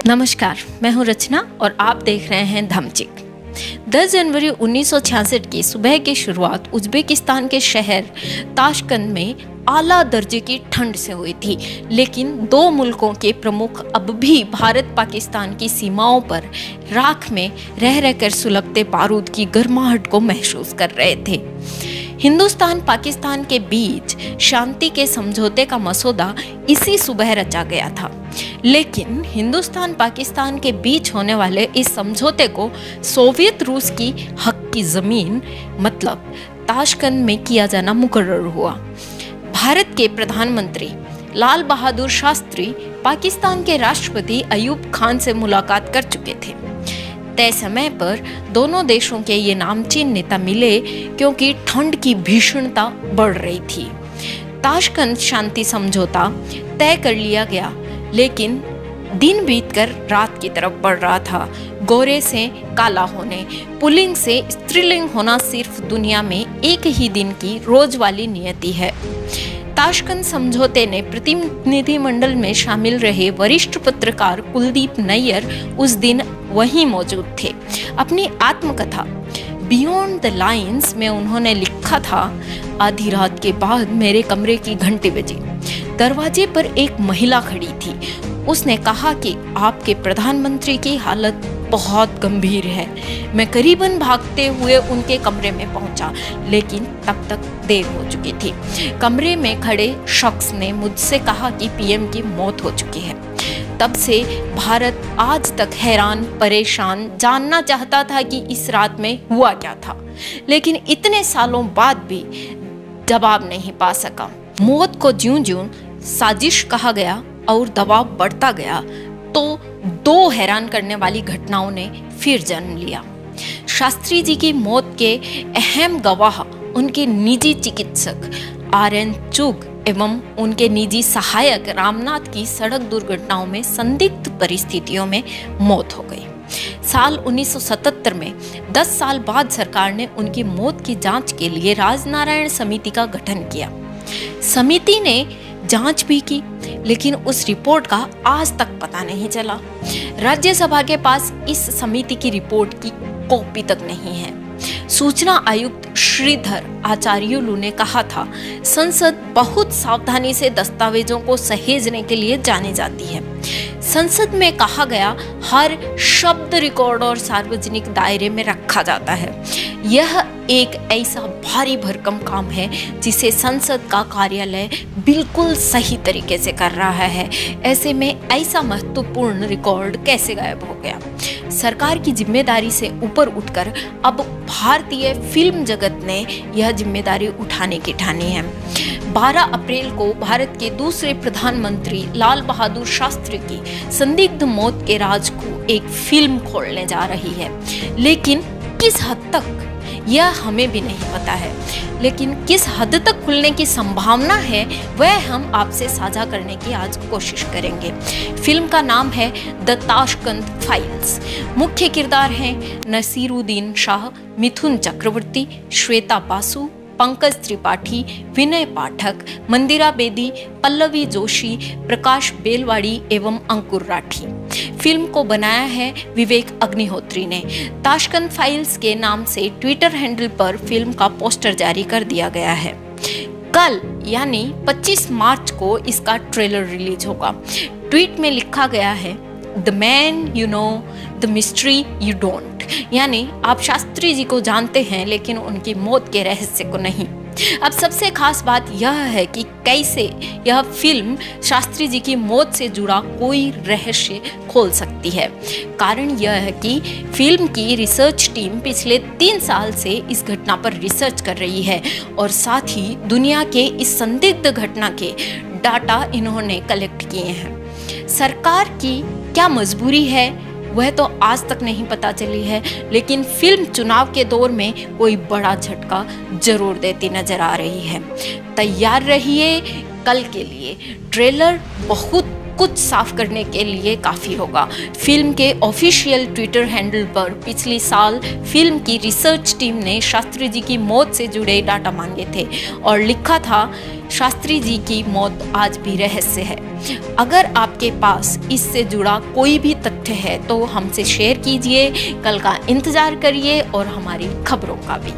नमस्कार, मैं हूं रचना और आप देख रहे हैं धमचिक। 10 जनवरी 1966 की सुबह की शुरुआत उज्बेकिस्तान के शहर ताशकंद में आला दर्जे की ठंड से हुई थी, लेकिन दो मुल्कों के प्रमुख अब भी भारत पाकिस्तान की सीमाओं पर राख में रह रहकर सुलगते बारूद की गर्माहट को महसूस कर रहे थे। हिंदुस्तान पाकिस्तान के बीच शांति के समझौते का मसौदा इसी सुबह रचा गया था, लेकिन हिंदुस्तान पाकिस्तान के बीच होने वाले इस समझौते को सोवियत रूस की हक की जमीन मतलब ताशकंद में किया जाना मुकर्रर हुआ। भारत के प्रधानमंत्री लाल बहादुर शास्त्री पाकिस्तान के राष्ट्रपति अयूब खान से मुलाकात कर चुके थे। तय समय पर दोनों देशों के ये नामचीन नेता मिले क्योंकि ठंड की भीषणता बढ़ रही थी। ताशकंद शांति समझौता तय कर लिया गया, लेकिन दिन बीतकर रात की तरफ बढ़ रहा था। गोरे से काला होने, पुल्लिंग से स्त्रीलिंग होना सिर्फ दुनिया में एक ही दिन की रोज वाली नियति है। ताशकंद समझौते ने प्रतिनिधिमंडल में शामिल रहे वरिष्ठ पत्रकार कुलदीप नैयर उस दिन वहीं मौजूद थे। अपनी आत्मकथा बियॉन्ड द लाइन्स में उन्होंने लिखा था, आधी रात के बाद मेरे कमरे की घंटी बजी। दरवाजे पर एक महिला खड़ी थी। उसने कहा कि आपके प्रधानमंत्री की हालत बहुत गंभीर है। मैं करीबन भागते हुए उनके कमरे में पहुंचा, लेकिन तब तक देर हो चुकी थी। कमरे में खड़े शख्स ने मुझसे कहा कि पीएम की मौत हो चुकी है। तब से भारत आज तक हैरान परेशान जानना चाहता था कि इस रात में हुआ क्या था, लेकिन इतने सालों बाद भी जवाब नहीं पा सका। मौत को ज्यों-ज्यों साजिश कहा गया और दबाव बढ़ता गया, तो दो हैरान करने वाली घटनाओं ने फिर जन्म लिया। शास्त्री जी की मौत के अहम गवाह उनके निजी चिकित्सक RN चुग एवं उनके निजी सहायक रामनाथ की सड़क दुर्घटनाओं में संदिग्ध परिस्थितियों में मौत हो गई। साल 1977 में 10 साल बाद सरकार ने उनकी मौत की जांच के लिए राजनारायण समिति का गठन किया। समिति ने जांच भी की, लेकिन उस रिपोर्ट का आज तक पता नहीं चला। राज्यसभा के पास इस समिति की रिपोर्ट की कॉपी तक नहीं है। सूचना आयुक्त श्रीधर आचार्युलू ने कहा था, संसद बहुत सावधानी से दस्तावेजों को सहेजने के लिए जानी जाती है। संसद में कहा गया हर शब्द रिकॉर्ड और सार्वजनिक दायरे में रखा जाता है। यह एक ऐसा भारी भरकम काम है जिसे संसद का कार्यालय बिल्कुल सही तरीके से कर रहा है। ऐसे में ऐसा महत्वपूर्ण रिकॉर्ड कैसे गायब हो गया? सरकार की जिम्मेदारी से ऊपर उठकर अब भारतीय फिल्म जगत ने यह जिम्मेदारी उठाने की ठानी है। 12 अप्रैल को भारत के दूसरे प्रधानमंत्री लाल बहादुर शास्त्री की संदिग्ध मौत के राज को एक फिल्म खोलने जा रही है, लेकिन किस हद तक यह हमें भी नहीं पता है। लेकिन किस हद तक खुलने की संभावना है वह हम आपसे साझा करने की आज कोशिश करेंगे। फिल्म का नाम है द ताशकंद फाइल्स। मुख्य किरदार हैं नसीरुद्दीन शाह, मिथुन चक्रवर्ती, श्वेता बासु, पंकज त्रिपाठी, विनय पाठक, मंदिरा बेदी, पल्लवी जोशी, प्रकाश बेलवाड़ी एवं अंकुर राठी। फिल्म को बनाया है विवेक अग्निहोत्री ने। ताशकंद फाइल्स के नाम से ट्विटर हैंडल पर फिल्म का पोस्टर जारी कर दिया गया है। कल यानी 25 मार्च को इसका ट्रेलर रिलीज होगा। ट्वीट में लिखा गया है, the man you know, the mystery you don't, यानी आप शास्त्री जी को जानते हैं लेकिन उनकी मौत के रहस्य को नहीं। अब सबसे खास बात यह है कि कैसे यह फिल्म शास्त्री जी की मौत से जुड़ा कोई रहस्य खोल सकती है। कारण यह है कि फिल्म की रिसर्च टीम पिछले 3 साल से इस घटना पर रिसर्च कर रही है और साथ ही दुनिया के इस संदिग्ध घटना के डाटा इन्होंने कलेक्ट किए हैं। सरकार की क्या मजबूरी है वह तो आज तक नहीं पता चली है, लेकिन फिल्म चुनाव के दौर में कोई बड़ा झटका जरूर देती नजर आ रही है। तैयार रहिए कल के लिए। ट्रेलर बहुत कुछ साफ करने के लिए काफ़ी होगा। फिल्म के ऑफिशियल ट्विटर हैंडल पर पिछले साल फिल्म की रिसर्च टीम ने शास्त्री जी की मौत से जुड़े डाटा मांगे थे और लिखा था, शास्त्री जी की मौत आज भी रहस्य है। अगर आपके पास इससे जुड़ा कोई भी तथ्य है तो हमसे शेयर कीजिए। कल का इंतज़ार करिए और हमारी खबरों का भी।